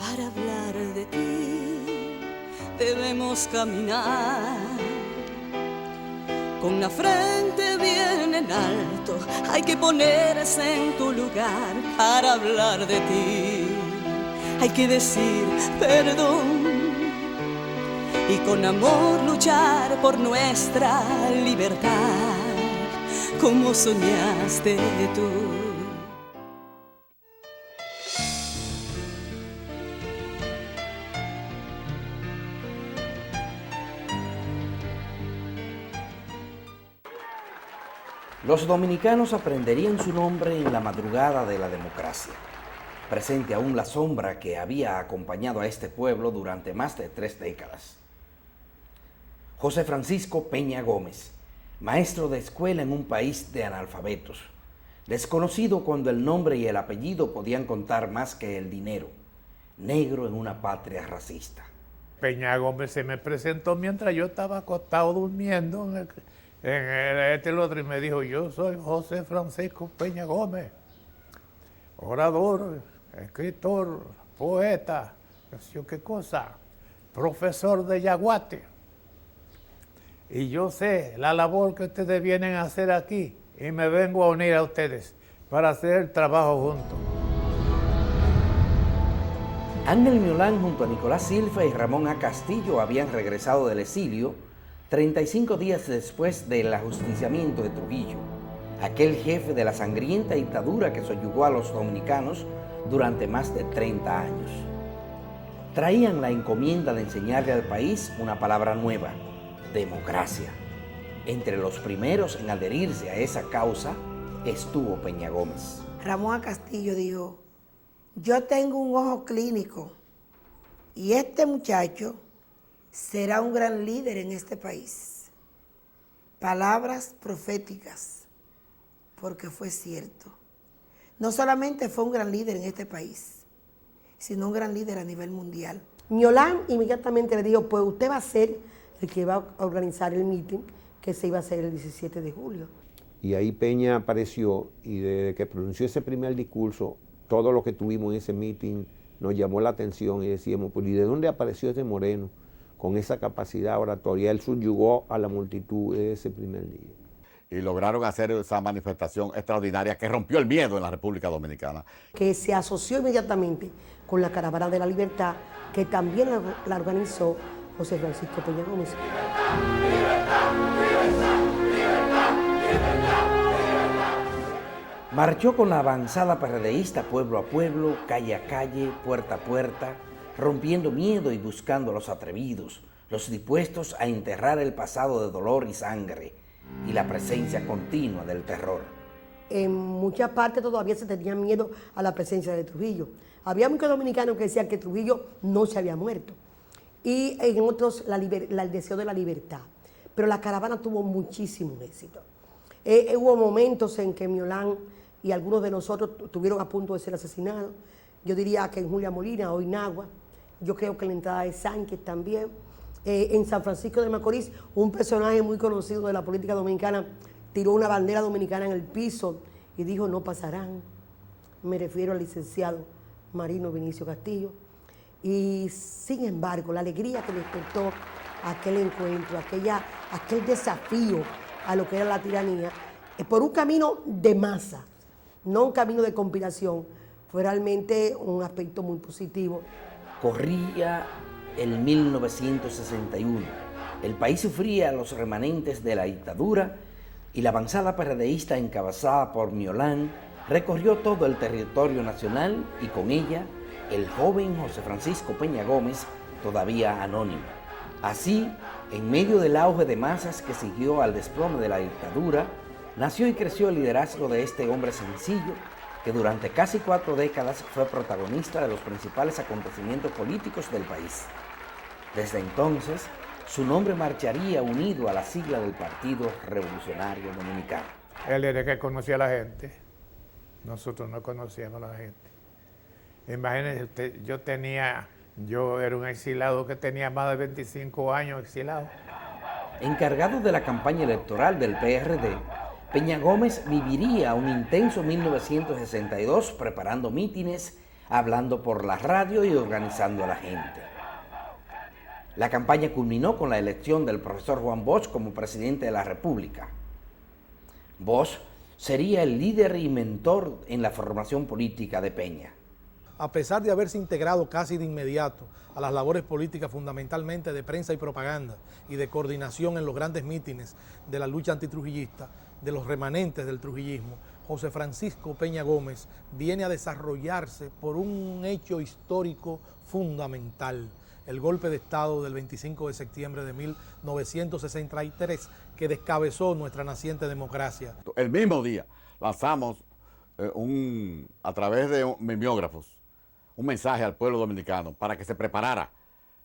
para hablar de ti debemos caminar con la frente bien en alto. Hay que ponerse en tu lugar para hablar de ti. Hay que decir perdón y con amor luchar por nuestra libertad, como soñaste tú. Los dominicanos aprenderían su nombre en la madrugada de la democracia, presente aún la sombra que había acompañado a este pueblo durante más de 3 décadas. José Francisco Peña Gómez, maestro de escuela en un país de analfabetos, desconocido cuando el nombre y el apellido podían contar más que el dinero, negro en una patria racista. Peña Gómez se me presentó mientras yo estaba acostado durmiendo en el otro y me dijo: yo soy José Francisco Peña Gómez, orador, escritor, poeta, no sé qué cosa, profesor de yaguate. Y yo sé la labor que ustedes vienen a hacer aquí y me vengo a unir a ustedes para hacer el trabajo juntos. Ángel Miolán junto a Nicolás Silva y Ramón A. Castillo habían regresado del exilio 35 días después del ajusticiamiento de Trujillo, aquel jefe de la sangrienta dictadura que soyugó a los dominicanos durante más de 30 años. Traían la encomienda de enseñarle al país una palabra nueva: democracia. Entre los primeros en adherirse a esa causa estuvo Peña Gómez. Ramón A. Castillo dijo: yo tengo un ojo clínico y este muchacho será un gran líder en este país. Palabras proféticas, porque fue cierto. No solamente fue un gran líder en este país, sino un gran líder a nivel mundial. Miolán inmediatamente le dijo: pues usted va a ser el que va a organizar el meeting que se iba a hacer el 17 de julio. Y ahí Peña apareció y desde que pronunció ese primer discurso, todo lo que tuvimos en ese meeting nos llamó la atención y decíamos: pues, ¿y de dónde apareció ese moreno con esa capacidad oratoria? Él subyugó a la multitud ese primer día. Y lograron hacer esa manifestación extraordinaria que rompió el miedo en la República Dominicana. Que se asoció inmediatamente con la Caravana de la Libertad, que también la organizó José Francisco Peña Gómez. Marchó con la avanzada PRDista pueblo a pueblo, calle a calle, puerta a puerta, rompiendo miedo y buscando a los atrevidos, los dispuestos a enterrar el pasado de dolor y sangre y la presencia continua del terror. En muchas partes todavía se tenía miedo a la presencia de Trujillo. Había muchos dominicanos que decían que Trujillo no se había muerto. Y en otros el deseo de la libertad. Pero la caravana tuvo muchísimo éxito. Hubo momentos en que Miolán y algunos de nosotros estuvieron a punto de ser asesinados. Yo diría que en Julia Molina, hoy Nagua. Yo creo que en la entrada de Sánchez también. En San Francisco de Macorís, un personaje muy conocido de la política dominicana tiró una bandera dominicana en el piso y dijo: no pasarán. Me refiero al licenciado Marino Vinicio Castillo. Y sin embargo, la alegría que despertó aquel encuentro, aquel desafío a lo que era la tiranía, por un camino de masa, no un camino de conspiración, fue realmente un aspecto muy positivo. Corría el 1961. El país sufría los remanentes de la dictadura y la avanzada PRDista encabezada por Miolán recorrió todo el territorio nacional y con ella el joven José Francisco Peña Gómez, todavía anónimo. Así, en medio del auge de masas que siguió al desplome de la dictadura, nació y creció el liderazgo de este hombre sencillo que durante casi 4 décadas fue protagonista de los principales acontecimientos políticos del país. Desde entonces, su nombre marcharía unido a la sigla del Partido Revolucionario Dominicano. Él era el que conocía a la gente. Nosotros no conocíamos a la gente. Imagínense usted, yo era un exilado que tenía más de 25 años exilado. Encargado de la campaña electoral del PRD, Peña Gómez viviría un intenso 1962 preparando mítines hablando por la radio y organizando a la gente. La campaña culminó con la elección del profesor Juan Bosch como presidente de la República. Bosch sería el líder y mentor en la formación política de Peña. A pesar de haberse integrado casi de inmediato a las labores políticas fundamentalmente de prensa y propaganda y de coordinación en los grandes mítines de la lucha antitrujillista, de los remanentes del trujillismo, José Francisco Peña Gómez viene a desarrollarse por un hecho histórico fundamental, el golpe de Estado del 25 de septiembre de 1963 que descabezó nuestra naciente democracia. El mismo día lanzamos a través de mimeógrafos un mensaje al pueblo dominicano para que se preparara,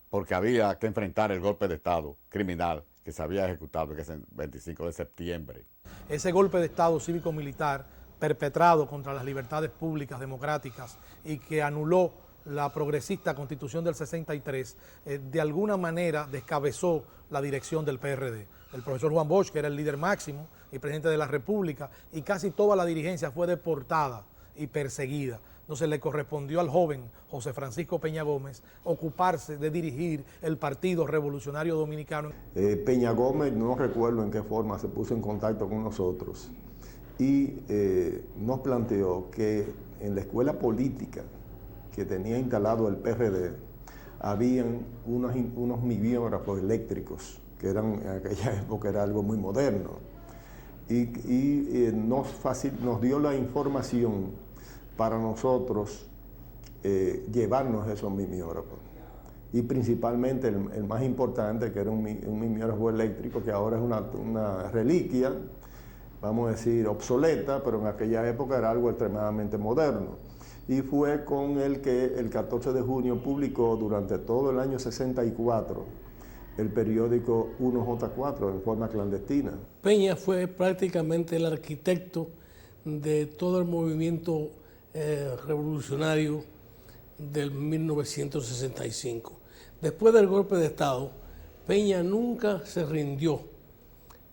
porque había que enfrentar el golpe de Estado criminal que se había ejecutado el 25 de septiembre. Ese golpe de Estado cívico-militar perpetrado contra las libertades públicas democráticas y que anuló la progresista Constitución del 63, de alguna manera descabezó la dirección del PRD. El profesor Juan Bosch, que era el líder máximo y presidente de la República, y casi toda la dirigencia fue deportada y perseguida. Entonces le correspondió al joven José Francisco Peña Gómez ocuparse de dirigir el Partido Revolucionario Dominicano. Peña Gómez, no recuerdo en qué forma, se puso en contacto con nosotros y nos planteó que en la escuela política que tenía instalado el PRD, habían unos mimeógrafos eléctricos, que eran, en aquella época era algo muy moderno, y nos dio la información para nosotros llevarnos esos mimeógrafos. Y principalmente el más importante, que era un mimeógrafo eléctrico, que ahora es una reliquia, vamos a decir obsoleta, pero en aquella época era algo extremadamente moderno. Y fue con el que el 14 de junio publicó durante todo el año 64 el periódico 1J4 en forma clandestina. Peña fue prácticamente el arquitecto de todo el movimiento revolucionario del 1965. Después del golpe de Estado, Peña nunca se rindió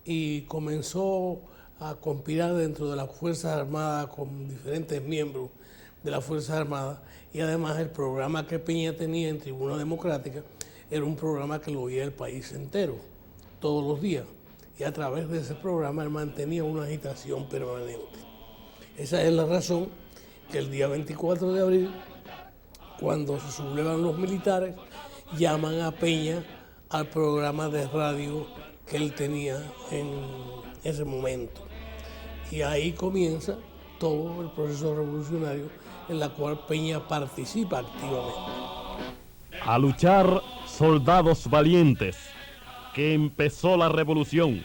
y comenzó a conspirar dentro de las Fuerzas Armadas con diferentes miembros de las Fuerzas Armadas, y además el programa que Peña tenía en Tribuna Democrática era un programa que lo oía el país entero, todos los días, y a través de ese programa él mantenía una agitación permanente. Esa es la razón que el día 24 de abril, cuando se sublevan los militares, llaman a Peña al programa de radio que él tenía en ese momento. Y ahí comienza todo el proceso revolucionario en la cual Peña participa activamente. A luchar, soldados valientes, que empezó la revolución,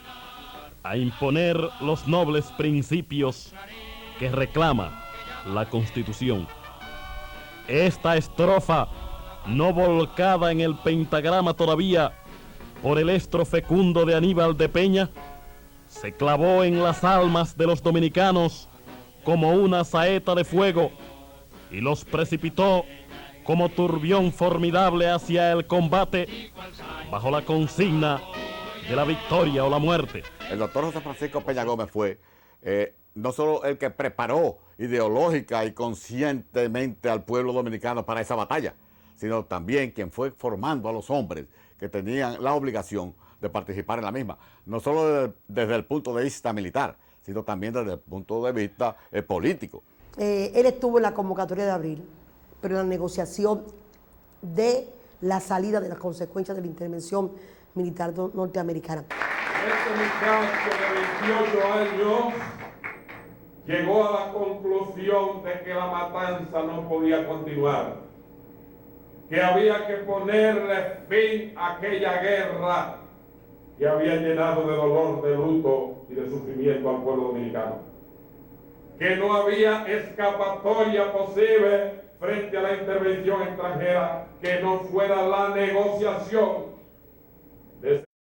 a imponer los nobles principios que reclama la Constitución. Esta estrofa, no volcada en el pentagrama todavía por el estro fecundo de Aníbal de Peña, se clavó en las almas de los dominicanos como una saeta de fuego y los precipitó como turbión formidable hacia el combate bajo la consigna de la victoria o la muerte. El doctor José Francisco Peña Gómez fue no solo el que preparó ideológica y conscientemente al pueblo dominicano para esa batalla, sino también quien fue formando a los hombres que tenían la obligación de participar en la misma, no solo desde el punto de vista militar, sino también desde el punto de vista político. Él estuvo en la convocatoria de abril, pero en la negociación de la salida de las consecuencias de la intervención militar norteamericana. Este muchacho de 28 años llegó a la conclusión de que la matanza no podía continuar, que había que ponerle fin a aquella guerra que había llenado de dolor, de luto y de sufrimiento al pueblo dominicano, que no había escapatoria posible frente a la intervención extranjera que no fuera la negociación